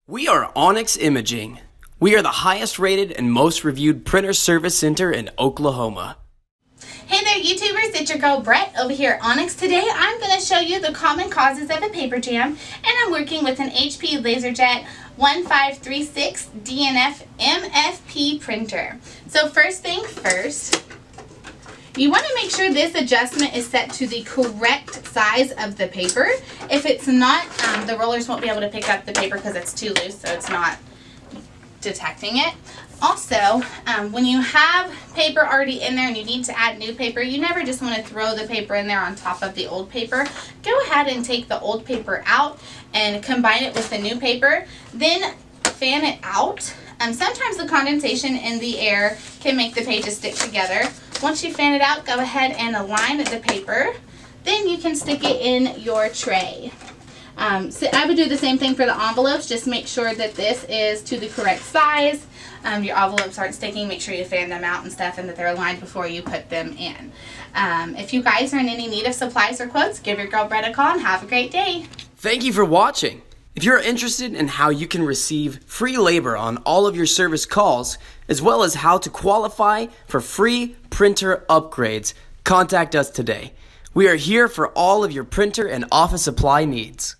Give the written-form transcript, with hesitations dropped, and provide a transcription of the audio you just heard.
We are Onyx Imaging. We are the highest rated and most reviewed printer service center in Oklahoma. Hey there YouTubers, it's your girl Brett over here at Onyx. Today I'm going to show you the common causes of a paper jam, and I'm working with an HP Laserjet 1536 DNF MFP printer. So first thing first, you want to make sure this adjustment is set to the correct size of the paper. If it's not, the rollers won't be able to pick up the paper because it's too loose, so it's not detecting it. Also, when you have paper already in there and you need to add new paper, you never just want to throw the paper in there on top of the old paper. Go ahead and take the old paper out and combine it with the new paper. Then fan it out. Sometimes the condensation in the air can make the pages stick together. Once you fan it out, go ahead and align the paper. Then you can stick it in your tray. So I would do the same thing for the envelopes. Just make sure that this is to the correct size. Your envelopes aren't sticking. Make sure you fan them out and stuff and that they're aligned before you put them in. If you guys are in any need of supplies or quotes, give your girl Brett a call and have a great day. Thank you for watching. If you're interested in how you can receive free labor on all of your service calls, as well as how to qualify for free printer upgrades, contact us today. We are here for all of your printer and office supply needs.